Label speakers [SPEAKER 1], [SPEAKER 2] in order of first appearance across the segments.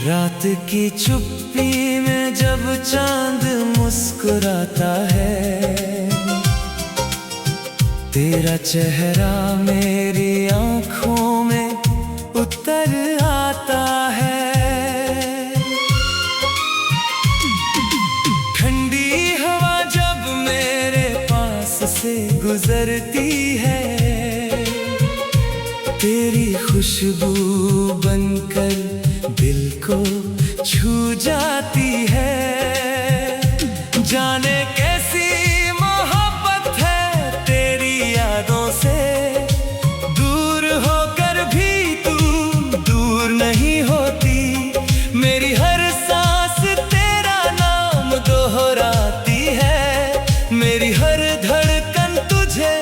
[SPEAKER 1] रात की चुप्पी में जब चांद मुस्कुराता है, तेरा चेहरा मेरी आंखों में उतर आता है। ठंडी हवा जब मेरे पास से गुजरती है, तेरी खुशबू बनकर दिल को छू जाती है। जाने कैसी मोहब्बत है तेरी यादों से, दूर होकर भी तू दूर नहीं होती। मेरी हर सांस तेरा नाम दोहराती है, मेरी हर धड़कन तुझे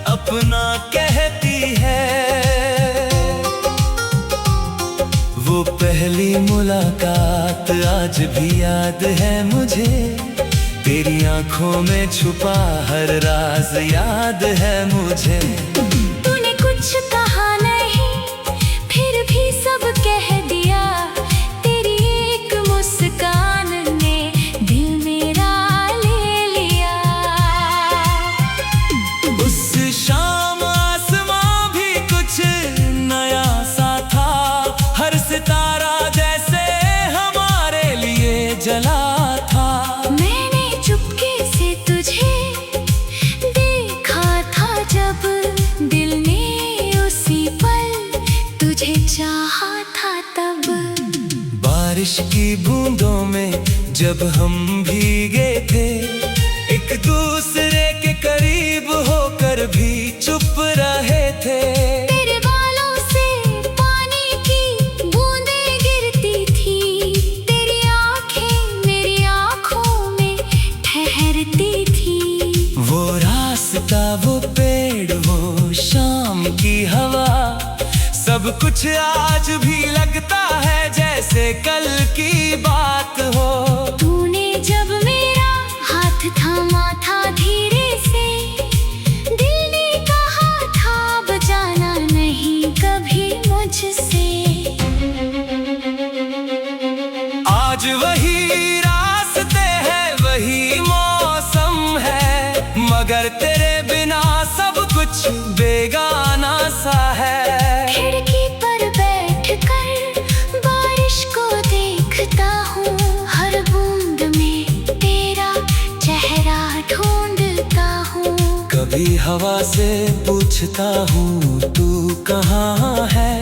[SPEAKER 1] अपना कहती है। वो पहली मुलाकात आज भी याद है मुझे, तेरी आंखों में छुपा हर राज याद है मुझे।
[SPEAKER 2] तूने कुछ कहा नहीं, फिर भी सब कह दिया। तेरी एक मुस्कान ने दिल मेरा ले लिया।
[SPEAKER 1] उस शाम आसमां भी कुछ नया सा था, हर सितारा जैसे हमारे लिए जला था।
[SPEAKER 2] मैंने चुपके से तुझे देखा था जब, दिल ने उसी पल तुझे चाहा था तब।
[SPEAKER 1] बारिश की बूंदों में जब हम भीगे थे, एक दूसरे के करीब होकर भी चुप रहे थे।
[SPEAKER 2] तेरे बालों से पानी की बूंदें गिरती थी, तेरी आंखें मेरी आंखों में ठहरती थी।
[SPEAKER 1] वो रास्ता, वो पेड़, वो शाम की हवा, सब कुछ आज भी लगता है जैसे कल की बात हो।
[SPEAKER 2] तूने जब मेरा हाथ थामा था धीरे से, दिल ने कहा था बचाना नहीं कभी मुझसे।
[SPEAKER 1] आज वही रास्ते हैं, वही मौसम है, मगर तेरे बिना सब कुछ बेगाना सा है।
[SPEAKER 2] खिड़की पर बैठकर बारिश को देखता हूँ, हर बूंद में तेरा चेहरा ढूंढता हूँ।
[SPEAKER 1] कभी हवा से पूछता हूँ तू कहाँ है,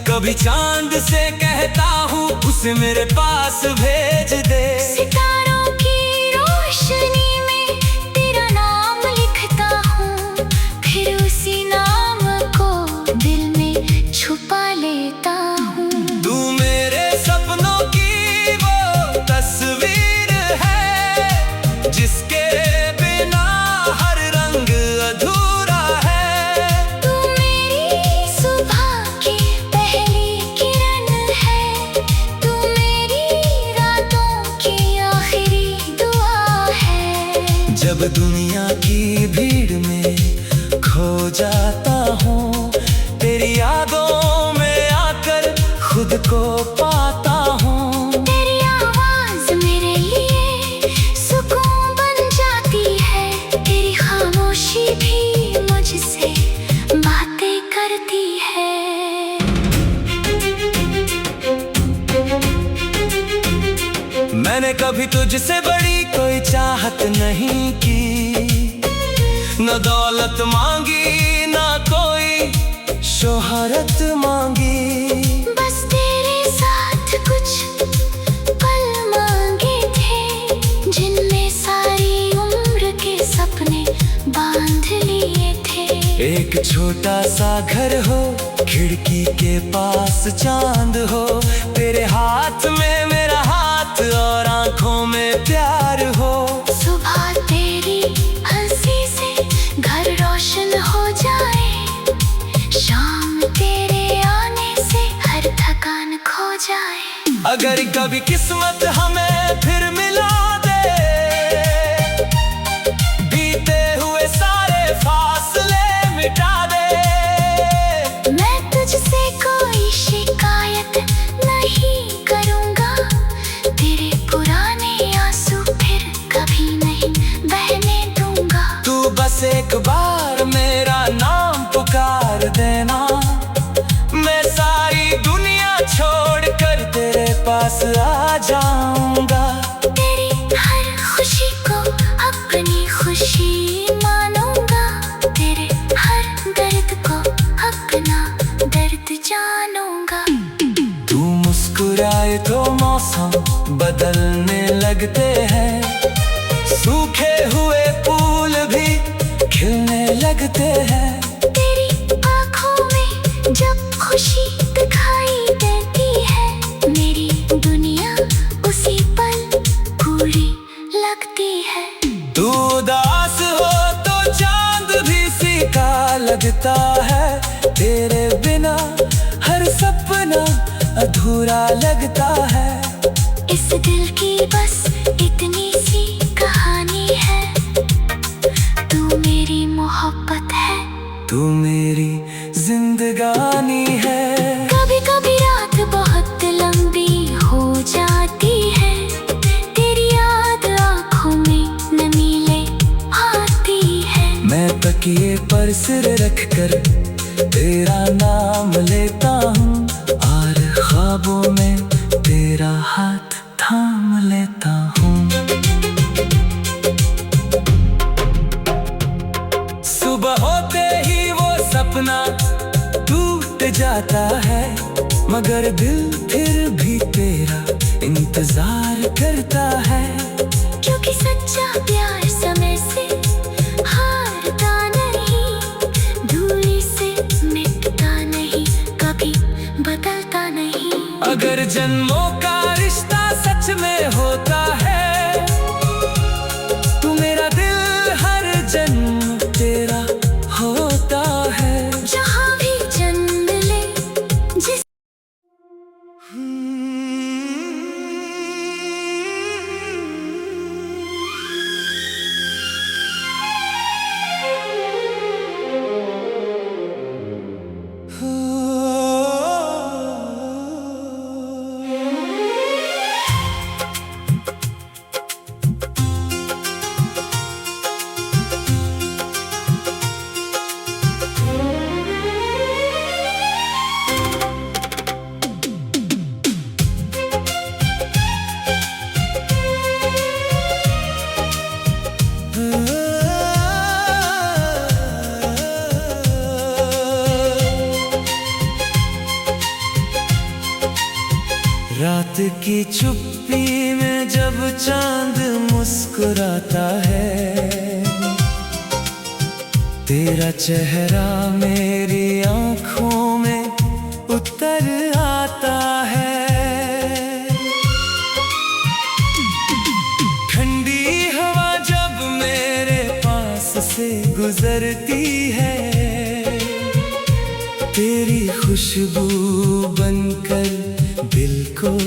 [SPEAKER 1] कभी चांद से कहता हूँ उसे मेरे पास भेज दे।
[SPEAKER 2] सितारों की रोशनी में तेरा नाम लिखता हूँ, फिर उसी नाम को दिल में छुपा लेता हूँ।
[SPEAKER 1] तू मेरे सपनों की वो तस्वीर है, जिसके बिना हर रंग अधूरा है।
[SPEAKER 2] तू मेरी सुबह की पहली किरण है, तू मेरी रातों की आखिरी दुआ है।
[SPEAKER 1] जब दुनिया की भीड़ में खो जाता हूँ, तेरी यादों में आकर खुद को पाता हूँ।
[SPEAKER 2] तेरी आवाज मेरे लिए सुकून बन जाती है, तेरी खामोशी भी मुझसे बातें करती है।
[SPEAKER 1] मैंने कभी तुझसे बड़ी कोई चाहत नहीं की, न दौलत मांगी न कोई शोहरत मांगी।
[SPEAKER 2] बस तेरे साथ
[SPEAKER 1] छोटा सा घर हो, खिड़की के पास चांद हो, तेरे हाथ में मेरा हाथ और आंखों में प्यार हो।
[SPEAKER 2] सुबह तेरी हंसी से घर रोशन हो जाए, शाम तेरे आने से हर थकान खो जाए।
[SPEAKER 1] अगर कभी किस्मत हमें फिर मिला दे, बीते हुए सारे फासले मिटा दे,
[SPEAKER 2] मैं तुझसे कोई शिकायत नहीं करूँगा, तेरे पुराने आंसू फिर कभी नहीं बहने दूंगा।
[SPEAKER 1] तू बस एक बार मेरा नाम पुकार देना, मैं सारी दुनिया छोड़कर तेरे पास आ जाऊंगा।
[SPEAKER 2] तेरी हर खुशी को अपनी खुशी मानूंगा, तेरे हर दर्द को अपना दर्द जानूंगा।
[SPEAKER 1] तू मुस्कुराए तो मौसम बदलने लगते हैं, सूखे हुए फूल भी खिलने लगते हैं।
[SPEAKER 2] तेरी आँखों में जब खुशी दिखाई देती है, मेरी दुनिया उसी पल पूरी लगती है।
[SPEAKER 1] तू उदास हो तो चांद भी फीका लगता है, तेरे बिना हर सपना अधूरा लगता है।
[SPEAKER 2] इस दिल की बस इतनी सी कहानी है, तू मेरी मोहब्बत है,
[SPEAKER 1] तू मेरी जिंदगानी है।
[SPEAKER 2] कभी कभी रात बहुत लंबी हो जाती है, तेरी याद आँखों में नमी ले आती है।
[SPEAKER 1] मैं तकिए पर सिर रखकर तेरा नाम लेता हूँ, और ख्वाबों में तेरा हाथ थाम लेता हूँ। सुबह होते ही वो सपना टूट जाता है, मगर दिल फिर भी तेरा इंतजार करता है।
[SPEAKER 2] क्योंकि सच्चा प्यार समय से हारता नहीं, दूरी से मिटता नहीं, कभी बदलता नहीं।
[SPEAKER 1] अगर जन्मों का रिश्ता सच में होता है, तू मेरा दिल हर जन्म तेरा होता है।
[SPEAKER 2] जहाँ भी जन्म ले जिस
[SPEAKER 1] रात की चुप्पी में जब चांद मुस्कुराता है, तेरा चेहरा मेरी आंखों में उतर आता है। ठंडी हवा जब मेरे पास से गुजरती है, तेरी खुशबू बनकर दिल को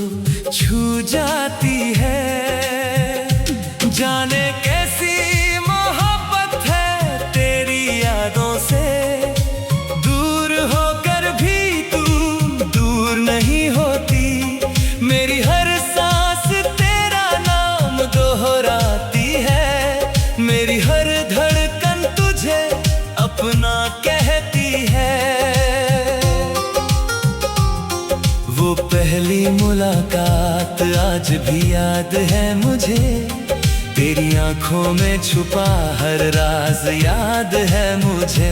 [SPEAKER 1] छू जाती है। जाने कैसी मोहब्बत है तेरी यादों से, दूर होकर भी तू दूर नहीं होती। मेरी हर सांस तेरा नाम दोहराती है, मेरी हर धड़कन तुझे अपना कहती है। वो पहली मुलाकात आज भी याद है मुझे, तेरी आंखों में छुपा हर राज याद है मुझे।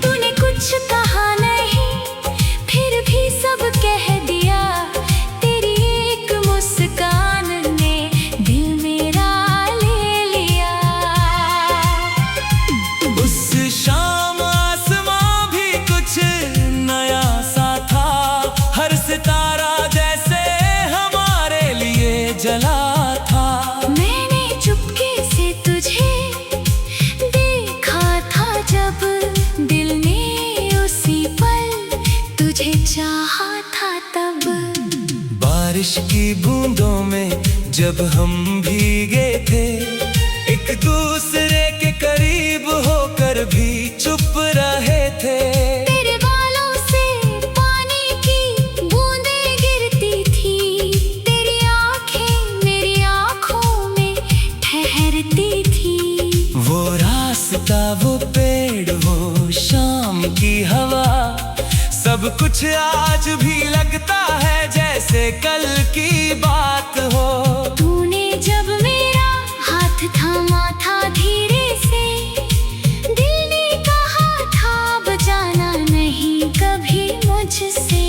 [SPEAKER 2] तूने कुछ कहा नहीं, फिर भी सब कह दिया, तेरी एक मुस्कान ने दिल मेरा ले लिया।
[SPEAKER 1] उस शाम आसमां
[SPEAKER 2] था तब।
[SPEAKER 1] बारिश की बूंदों में जब हम भीगे थे, एक दूसरे के करीब होकर भी चुप रहे थे।
[SPEAKER 2] तेरे बालों से पानी की बूंदें गिरती थी, तेरी आंखें मेरी आंखों में ठहरती थी।
[SPEAKER 1] वो रास्ता, वो पेड़, वो शाम की हवा, सब कुछ आज भी लगता है जैसे कल की बात हो।
[SPEAKER 2] तूने जब मेरा हाथ थामा था धीरे से, दिल ने कहा था बचाना नहीं कभी मुझसे।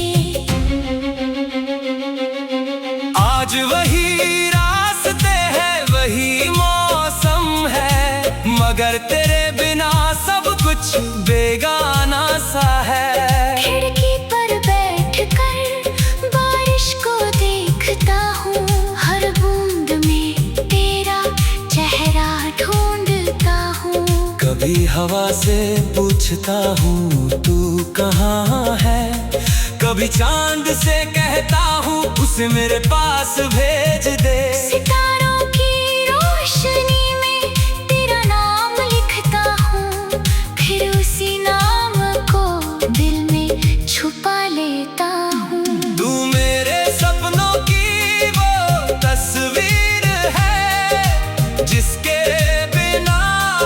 [SPEAKER 1] आज वही रास्ते हैं, वही मौसम है, मगर तेरे बिना सब कुछ बेगाना सा है।
[SPEAKER 2] खिड़की पर बैठकर बारिश को देखता हूँ, हर बूंद में तेरा चेहरा ढूंढता हूँ।
[SPEAKER 1] कभी हवा से पूछता हूँ तू कहाँ है, कभी चांद से कहता हूँ उसे मेरे पास भेज दे।
[SPEAKER 2] सितारों की रोशनी में तेरा नाम लिखता हूँ, फिर उसी नाम को दिल में छुपा लेता हूँ।
[SPEAKER 1] तू मेरे सपनों की वो तस्वीर है, जिसके बिना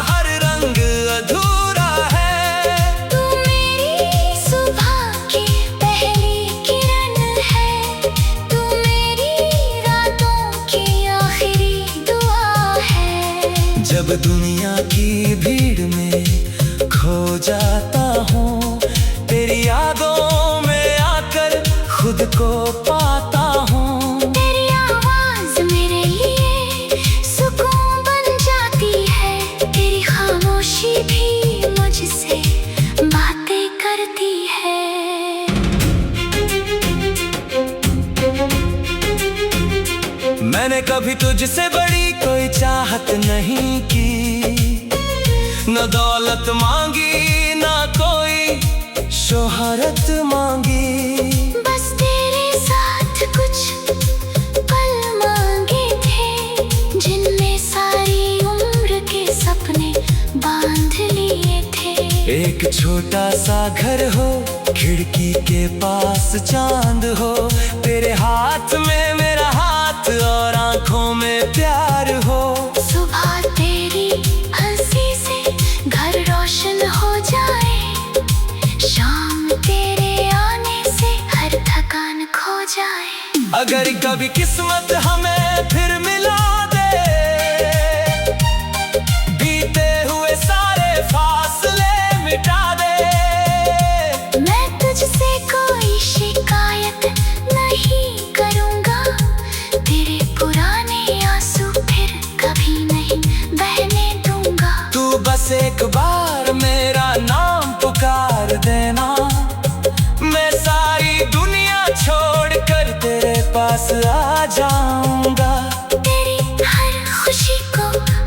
[SPEAKER 1] हर रंग अधूरा है।
[SPEAKER 2] तू मेरी सुबह की पहली किरण है, तू मेरी रातों की आखिरी दुआ है।
[SPEAKER 1] जब दुनिया की भीड़ में खो जाता हूँ, तेरी यादों में आकर खुद को पाता हूँ।
[SPEAKER 2] तेरी आवाज मेरे लिए सुकून बन जाती है, तेरी खामोशी भी मुझसे बातें करती है।
[SPEAKER 1] मैंने कभी तुझसे बड़ी कोई चाहत नहीं की, न दौलत मांगी न कोई शोहरत मांगी।
[SPEAKER 2] बस तेरे साथ कुछ पल मांगे थे, जिनमें सारी उम्र के सपने बांध लिए थे।
[SPEAKER 1] एक छोटा सा घर हो, खिड़की के पास चांद हो, तेरे हाथ में मेरा हाथ और आंखों में प्यार हो।
[SPEAKER 2] सुबह तेरी हंसी से घर रोशन हो जाए, शाम तेरे आने से हर थकान खो जाए।
[SPEAKER 1] अगर कभी किस्मत हमें फिर मिला दे, बीते हुए सारे फासले मिटा दे।
[SPEAKER 2] मैं तुझसे कोई शिकायत नहीं करूँगा, तेरे पुराने आंसू फिर कभी नहीं बहने दूंगा।
[SPEAKER 1] तू बस एक बार मेरा नाम पुकार देना, मैं सारी दुनिया छोड़कर तेरे पास आ जाऊंगा।
[SPEAKER 2] तेरी हर खुशी को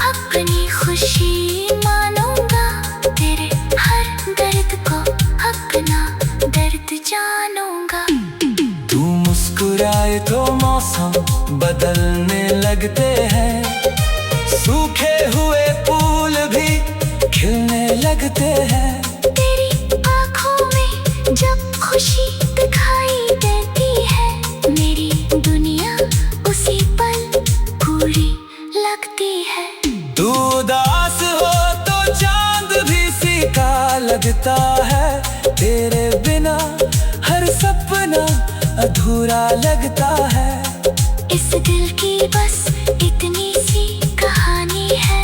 [SPEAKER 2] अपनी खुशी मानूंगा, तेरे हर दर्द को अपना दर्द जानूंगा।
[SPEAKER 1] तू मुस्कुराए तो मौसम बदलने लगते हैं, सूखे हुए फूल भी खिलने लगते हैं।
[SPEAKER 2] तेरी आँखों में जब खुशी दिखाई देती है, मेरी दुनिया उसी पल पूरी लगती है।
[SPEAKER 1] तू उदास हो तो चांद भी फीका लगता है, तेरे बिना हर सपना अधूरा लगता है।
[SPEAKER 2] इस दिल की बस इतनी सी कहानी है,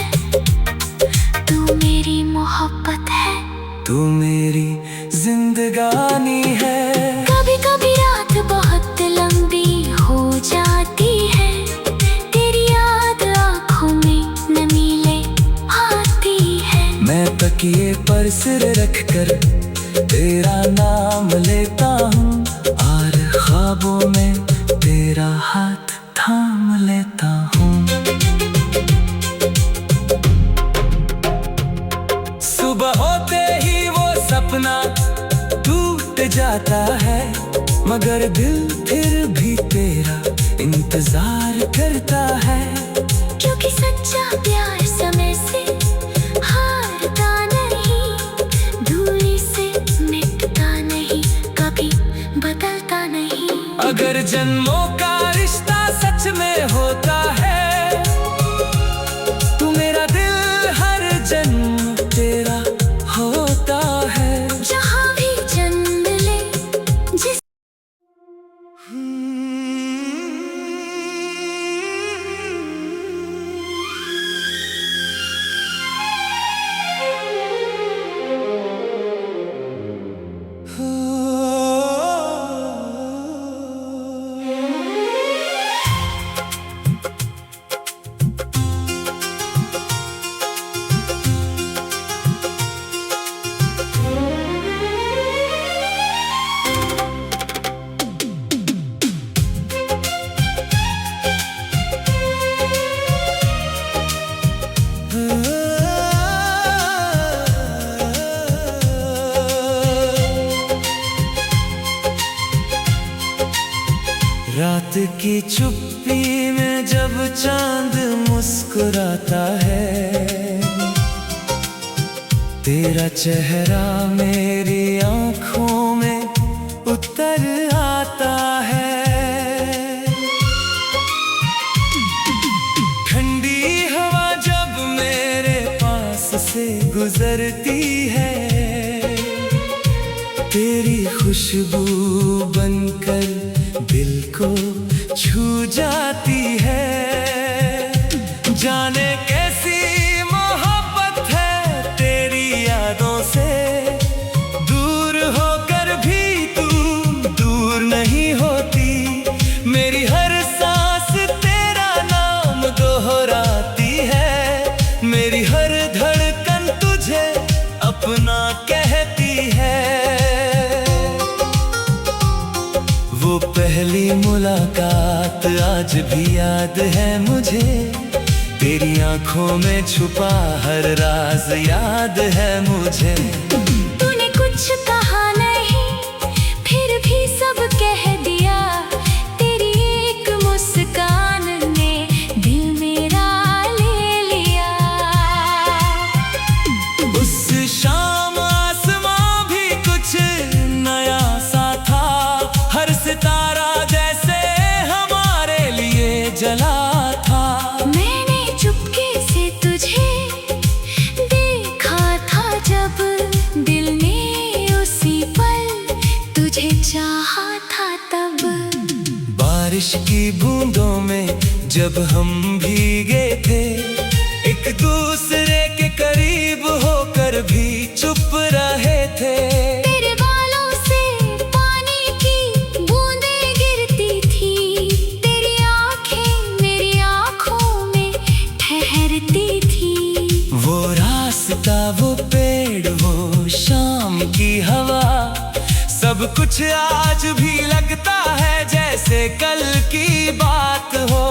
[SPEAKER 2] तू मेरी मोहब्बत है,
[SPEAKER 1] तू मेरी जिंदगानी है।
[SPEAKER 2] कभी कभी रात बहुत लंबी हो जाती है, तेरी याद आँखों में नमी ले आती है।
[SPEAKER 1] मैं तकिए पर सिर रखकर तेरा नाम लेता हूँ, और ख्वाबों में तेरा हाथ थाम लेता हूँ। सुबह होते ही वो सपना टूट जाता है, मगर दिल फिर भी तेरा इंतजार करता है,
[SPEAKER 2] क्योंकि सच्चा प्यार समय से हारता नहीं, दूरी से मिटता नहीं, कभी बदलता नहीं।
[SPEAKER 1] अगर जन्मों का रिश्ता सच में होता है, तू मेरा दिल हर जन्म तेरा होता है।
[SPEAKER 2] जहाँ भी जन्म ले जिस
[SPEAKER 1] रात की चुप्पी में जब चांद मुस्कुराता है, तेरा चेहरा मेरी आंखों में उतर आता है। ठंडी हवा जब मेरे पास से गुजरती है, तेरी खुशबू बनकर दिल को छू जाती है। जाने कैसी मोहब्बत है तेरी यादों से, दूर होकर भी तू दूर नहीं होती। मेरी हर सांस तेरा नाम दोहराती है, मेरी हर धड़कन तुझे अपना कहती है। वो पहली मुलाकात आज भी याद है मुझे, तेरी आंखों में छुपा हर राज याद है मुझे।
[SPEAKER 2] तूने कुछ कहा नहीं, फिर भी सब कह दिया, तेरी एक मुस्कान ने दिल मेरा ले लिया।
[SPEAKER 1] उस शाम आसमां भी कुछ नया सा था, हर सितारा जैसे हमारे लिए जला था।
[SPEAKER 2] मैंने चुपके से तुझे देखा था जब, दिल ने उसी पल तुझे चाहा था तब।
[SPEAKER 1] बारिश की बूंदों में जब हम भीगे थे, एक दूसरे के करीब होकर भी चुप रहे थे।
[SPEAKER 2] तेरे बालों से पानी की बूंदें गिरती थी, तेरी आंखें मेरी आंखों में ठहरती थी।
[SPEAKER 1] वो रास्ता, वो पेड़, वो शाम की हवा, सब कुछ आज भी लगता है जैसे कल की बात हो।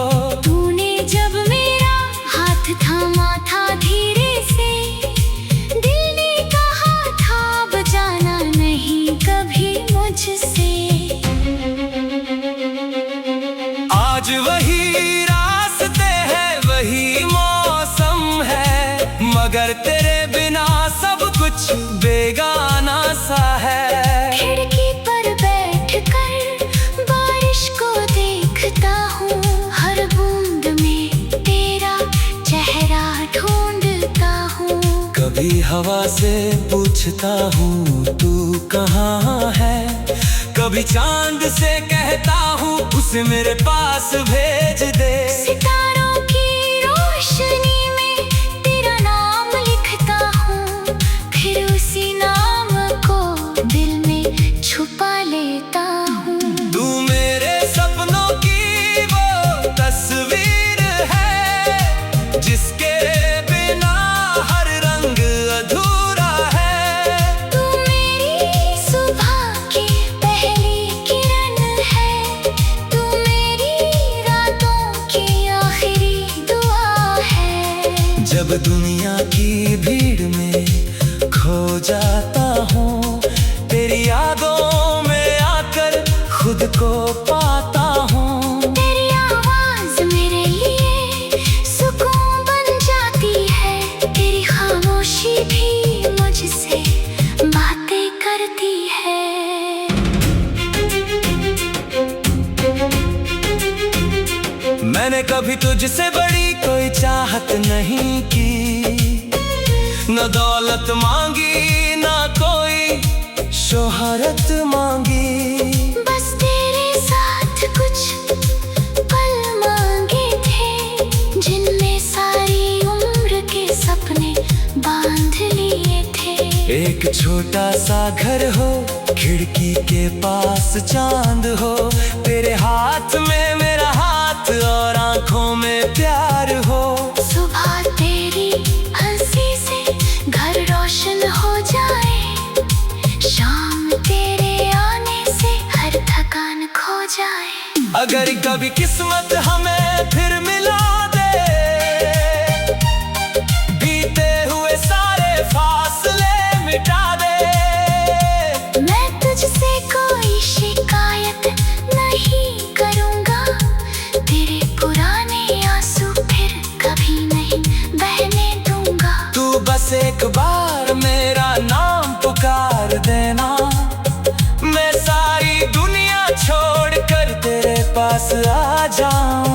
[SPEAKER 2] तूने जब मेरा हाथ थामा था धीरे से, दिल ने कहा था अब जाना नहीं कभी मुझसे।
[SPEAKER 1] आज वही रास्ते हैं, वही मौसम है, मगर तेरे बिना सब कुछ बेगाना सा है।
[SPEAKER 2] खिड़की पर बैठकर बारिश को देखता हूँ, हर बूंद में तेरा चेहरा ढूंढता हूँ।
[SPEAKER 1] कभी हवा से पूछता हूँ तू कहाँ है, कभी चांद से कहता हूँ उसे मेरे पास भेज दे।
[SPEAKER 2] सितारों की रोशनी में तेरा नाम लिखता हूँ, फिर उसी नाम को दिल में छुपा लेता हूँ।
[SPEAKER 1] तू मेरे सपनों की वो तस्वीर है, जिसके बिना हर रंग अधूरा है।
[SPEAKER 2] तू मेरी सुबह की पहली किरण है, तू मेरी रातों की आखिरी दुआ है।
[SPEAKER 1] जब दुनिया की भीड़ में खो जाता हूँ, तेरी यादों में आकर खुद को पाता हूँ।
[SPEAKER 2] तेरी आवाज मेरे लिए सुकून बन जाती है, तेरी खामोशी भी मुझसे बातें करती है।
[SPEAKER 1] मैंने कभी तुझसे बड़ी कोई चाहत नहीं की, न दौलत मांगी ना कोई शोहरत मांगी।
[SPEAKER 2] बस तेरे साथ कुछ पल मांगे थे, जिनमें सारी उम्र के सपने बांध लिए थे।
[SPEAKER 1] एक छोटा सा घर हो, खिड़की के पास चांद हो, तेरे हाथ में मेरा हाथ और आंखों में प्यार हो।
[SPEAKER 2] सुबह तेरी हंसी से घर रोशन हो जाए, शाम तेरे आने से हर थकान खो जाए।
[SPEAKER 1] अगर कभी किस्मत हमें फिर मिला दे, बीते हुए सारे फासले मिटा दे।
[SPEAKER 2] मैं तुझसे कोई शिकायत नहीं करूँगा, तेरे पुराने आंसू फिर कभी नहीं बहने दूंगा।
[SPEAKER 1] तू बस एक बार मेरा नाम पुकार देना, मैं सारी दुनिया छोड़कर तेरे पास आ जाऊं।